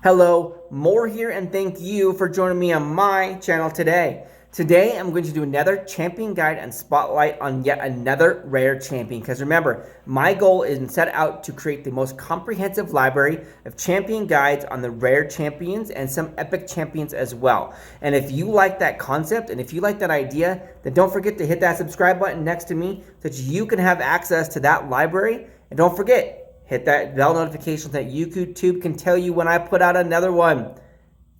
Hello, More here, and thank you for joining me on my channel today. Today, I'm going to do another champion guide and spotlight on yet another rare champion. Because remember, my goal is set out to create the most comprehensive library of champion guides on the rare champions and some epic champions as well. And if you like that concept and if you like that idea, then don't forget to hit that subscribe button next to me so that you can have access to that library. And don't forget, hit that bell notification so that YouTube can tell you when I put out another one.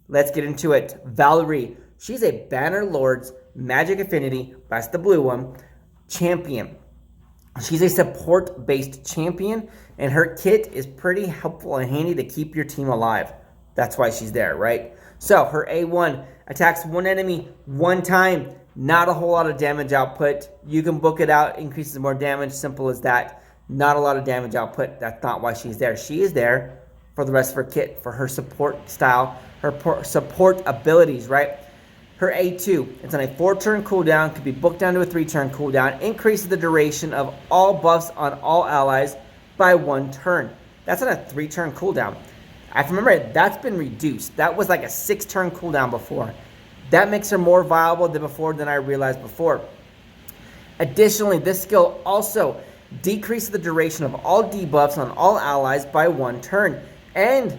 Let's get into it. Valerie. She's a Banner Lords Magic Affinity, that's the blue one, champion. She's a support-based champion, and her kit is pretty helpful and handy to keep your team alive. That's why she's there, right? So, her A1 attacks one enemy one time. Not a whole lot of damage output. You can book it out, increases more damage, simple as that. Not a lot of damage output. That's not why she's there. She is there for the rest of her kit, for her support style, her support abilities, right? Her A2, it's on a 4-turn cooldown, could be booked down to a 3-turn cooldown, increases the duration of all buffs on all allies by 1 turn. That's on a 3-turn cooldown. I remember that's been reduced. That was like a 6-turn cooldown before. That makes her more viable than I realized before. Additionally, this skill also decreases the duration of all debuffs on all allies by 1 turn. And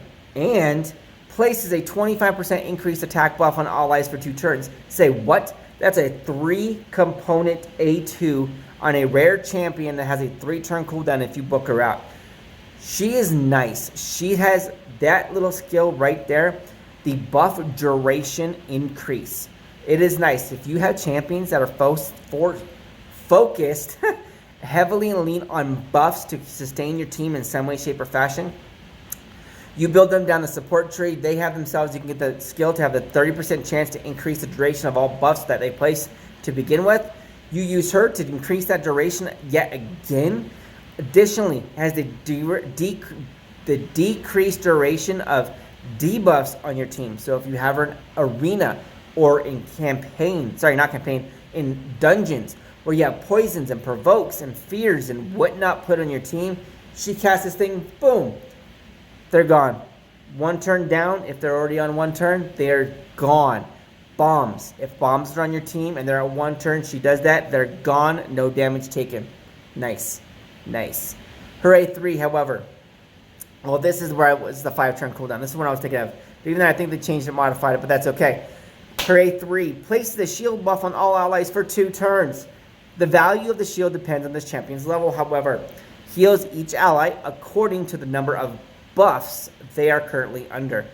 places a 25% increased attack buff on allies for 2 turns. Say what? That's a 3-component A2 on a rare champion that has a 3-turn cooldown if you book her out. She is nice. She has that little skill right there, the buff duration increase. It is nice. If you have champions that are focused heavily and lean on buffs to sustain your team in some way, shape, or fashion, you build them down the support tree. They have themselves, you can get the skill to have the 30% chance to increase the duration of all buffs that they place to begin with. You use her to increase that duration yet again. Additionally, has the decreased duration of debuffs on your team. So if you have her in arena or in in dungeons, where you have poisons and provokes and fears and whatnot put on your team, she casts this thing, boom, they're gone. 1 turn down, if they're already on 1 turn, they're gone. Bombs. If bombs are on your team and they're at 1 turn, she does that, they're gone, no damage taken. Nice. Nice. Her A3, however, well, this is where it was the 5-turn cooldown. This is what I was thinking of. Even though I think they changed it, modified it, but that's okay. Her A3 places a shield buff on all allies for 2 turns. The value of the shield depends on this champion's level, however. Heals each ally according to the number of buffs they are currently under.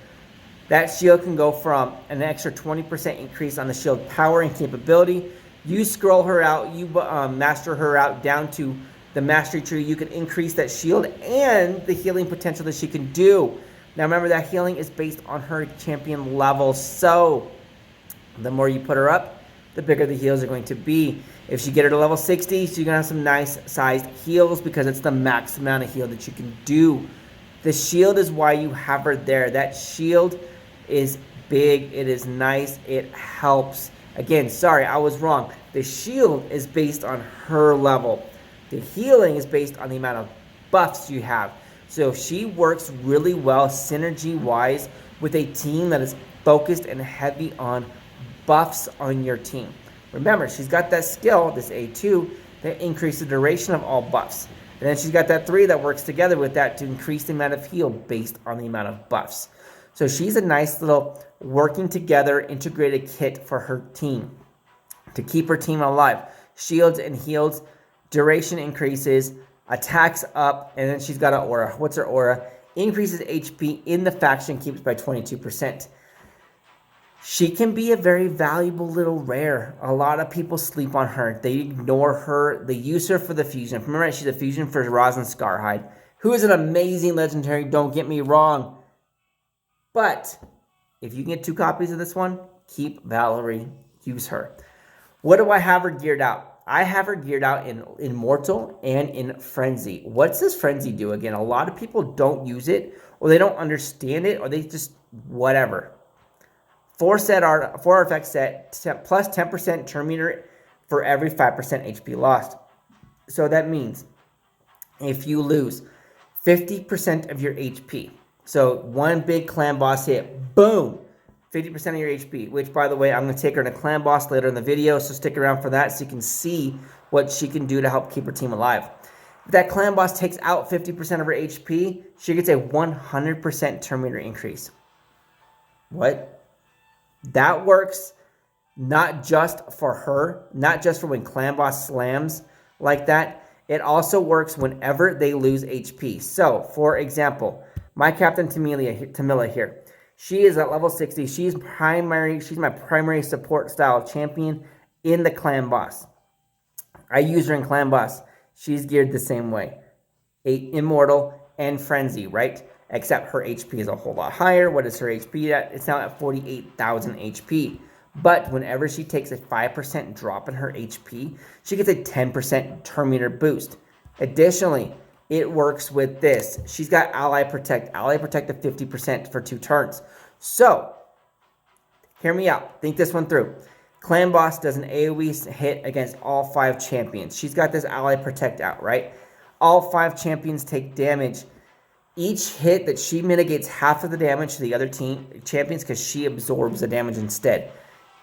That shield can go from an extra 20% increase on the shield power and capability. You scroll her out, you master her out down to the mastery tree. You can increase that shield and the healing potential that she can do. Now remember, that healing is based on her champion level, so the more you put her up, the bigger the heals are going to be. If you get her to level 60, so you're going to have some nice sized heals because it's the max amount of heal that you can do. The shield is why you have her there. That shield is big. It is nice. It helps. Again, sorry, I was wrong. The shield is based on her level. The healing is based on the amount of buffs you have. So she works really well synergy-wise with a team that is focused and heavy on buffs on your team. Remember, she's got that skill, this A2, that increases the duration of all buffs. And then she's got that 3 that works together with that to increase the amount of heal based on the amount of buffs. So she's a nice little working together integrated kit for her team to keep her team alive. Shields and heals, duration increases, attacks up, and then she's got an aura. What's her aura? Increases HP in the faction, keeps by 22%. She can be a very valuable little rare. A lot of people sleep on her. They ignore her. They use her for the fusion. Remember, she's a fusion for Rosin Scarhide, who is an amazing legendary, don't get me wrong. But if you can get 2 copies of this one, keep Valerie. Use her. What do I have her geared out? I have her geared out in Immortal and in Frenzy. What's this Frenzy do again? A lot of people don't use it, or they don't understand it, or they just whatever. 4 artifact set plus 10% turn meter for every 5% HP lost. So that means if you lose 50% of your HP, So one big clan boss hit, boom, 50% of your HP, which, by the way, I'm going to take her in a clan boss later in the video, so stick around for that so you can see what she can do to help keep her team alive. If that clan boss takes out 50% of her HP, she gets a 100% turn meter increase. What? That works not just for her, not just for when clan boss slams like that. It also works whenever they lose HP. So, for example, my captain Tamila here. She is at level 60. She's my primary support style champion in the clan boss. I use her in clan boss. She's geared the same way. Immortal and Frenzy, right? Except her HP is a whole lot higher. What is her HP at? It's now at 48,000 HP. But whenever she takes a 5% drop in her HP, she gets a 10% turn meter boost. Additionally, it works with this. She's got Ally Protect. Ally Protect at 50% for 2 turns. So, hear me out. Think this one through. Clan Boss does an AoE hit against all 5 champions. She's got this Ally Protect out, right? All 5 champions take damage. Each hit that she mitigates half of the damage to the other champions because she absorbs the damage instead.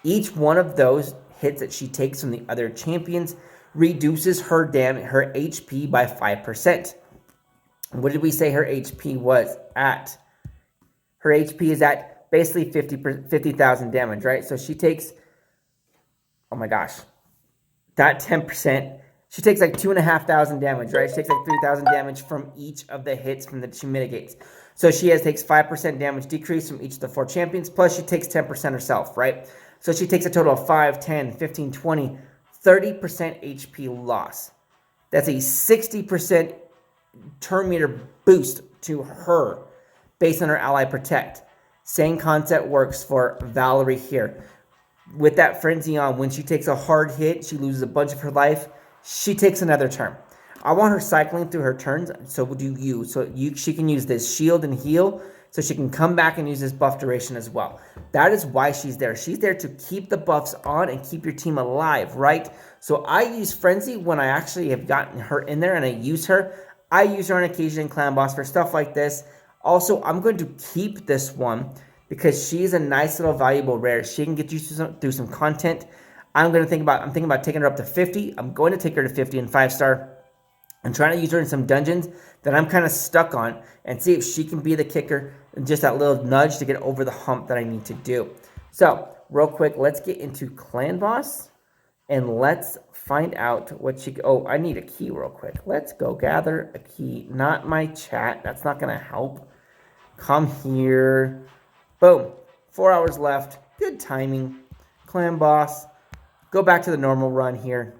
Each one of those hits that she takes from the other champions reduces her HP by 5%. What did we say her HP was at? Her HP is at basically 50,000 damage, right? So she takes, oh my gosh, that 10%, she takes like 2,500 damage, right? She takes like 3,000 damage from each of the hits that she mitigates. So she takes 5% damage decrease from each of the 4 champions, plus she takes 10% herself, right? So she takes a total of 5, 10, 15, 20, 30% HP loss. That's a 60% turn meter boost to her based on her Ally Protect. Same concept works for Valerie here. With that Frenzy on, when she takes a hard hit, she loses a bunch of her life. She takes another turn. I want her cycling through her turns, so do you. She can use this shield and heal, so she can come back and use this buff duration as well. That is why she's there. She's there to keep the buffs on and keep your team alive, right? So I use Frenzy when I actually have gotten her in there and I use her. I use her on occasion in Clan Boss for stuff like this. Also, I'm going to keep this one because she's a nice little valuable rare. She can get you through some content. I'm thinking about taking her up to 50. I'm going to take her to 50 in 5-star. I'm trying to use her in some dungeons that I'm kind of stuck on and see if she can be the kicker and just that little nudge to get over the hump that I need to do. So, real quick, let's get into Clan Boss and let's find out what she... Oh, I need a key real quick. Let's go gather a key. Not my chat. That's not going to help. Come here. Boom. 4 hours left. Good timing. Clan Boss. Go back to the normal run here.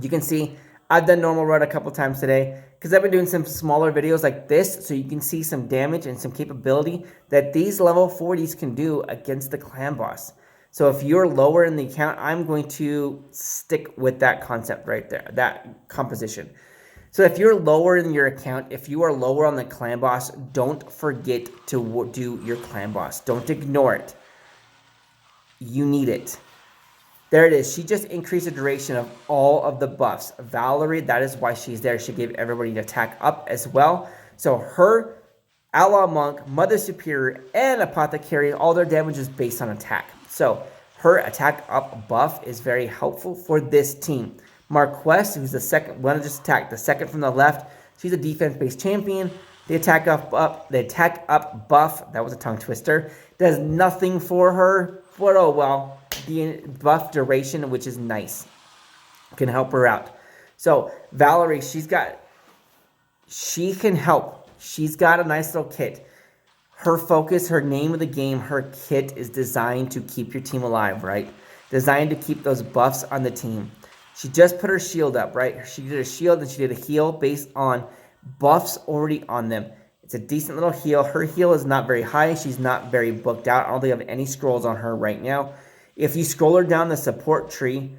You can see I've done normal run a couple times today because I've been doing some smaller videos like this so you can see some damage and some capability that these level 40s can do against the Clan Boss. So if you're lower in the account, I'm going to stick with that concept right there, that composition. So if you're lower in your account, if you are lower on the Clan Boss, don't forget to do your Clan Boss. Don't ignore it. You need it. There it is. She just increased the duration of all of the buffs. Valerie, that is why she's there. She gave everybody an attack up as well. So her, Outlaw Monk, Mother Superior, and Apothecary, all their damage is based on attack. So her attack up buff is very helpful for this team. Marquess, who's the second, one just attacked, the second from the left. She's a defense-based champion. The attack up buff, that was a tongue twister, does nothing for her. But oh well, the buff duration, which is nice, can help her out. So Valerie, she can help. She's got a nice little kit. Her focus, her name of the game, her kit is designed to keep your team alive, right? Designed to keep those buffs on the team. She just put her shield up, right? She did a shield and she did a heal based on buffs already on them. It's a decent little heal. Her heal is not very high. She's not very booked out. I don't think I have any scrolls on her right now. If you scroll her down the support tree,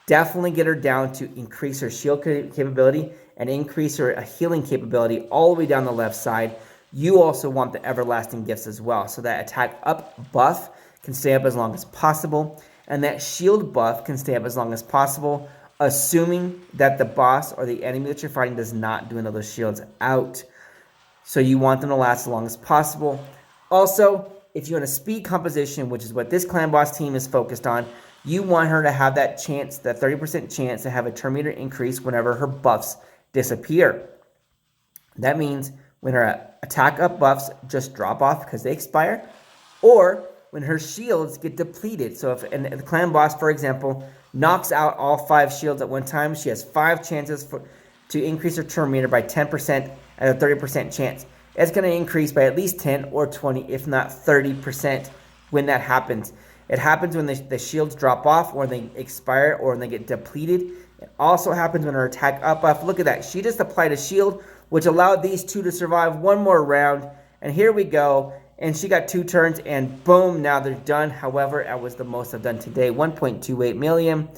definitely get her down to increase her shield capability and increase her healing capability all the way down the left side. You also want the everlasting gifts as well. So that attack up buff can stay up as long as possible. And that shield buff can stay up as long as possible, assuming that the boss or the enemy that you're fighting does not do another shields out. So you want them to last as long as possible. Also, if you're in a speed composition, which is what this clan boss team is focused on, you want her to have that chance, that 30% chance to have a turn meter increase whenever her buffs disappear. That means when her attack up buffs just drop off because they expire, or when her shields get depleted. So if the clan boss, for example, knocks out all 5 shields at one time, she has 5 chances to increase her turn meter by 10% at a 30% chance. It's going to increase by at least 10 or 20, if not 30% when that happens. It happens when the shields drop off, or they expire, or when they get depleted. It also happens when her attack up buff. Look at that. She just applied a shield, which allowed these two to survive one more round. And here we go. And she got 2 turns, and boom, now they're done. However, that was the most I've done today, 1.28 million.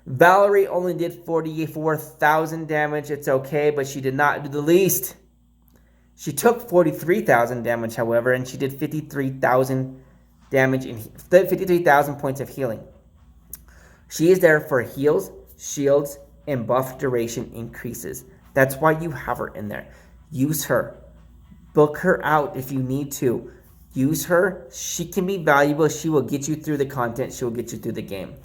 Valerie only did 44,000 damage. It's okay, but she did not do the least. She took 43,000 damage, however, and she did 53,000 damage and 53,000 points of healing. She is there for heals, shields, and buff duration increases. That's why you have her in there. Use her. Book her out if you need to. Use her. She can be valuable. She will get you through the content. She will get you through the game.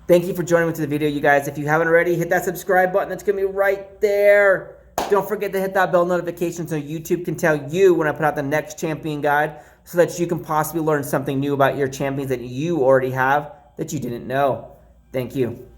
Thank you for joining me to the video, you guys. If you haven't already, hit that subscribe button. That's going to be right there. Don't forget to hit that bell notification so YouTube can tell you when I put out the next champion guide, so that you can possibly learn something new about your champions that you already have that you didn't know. Thank you.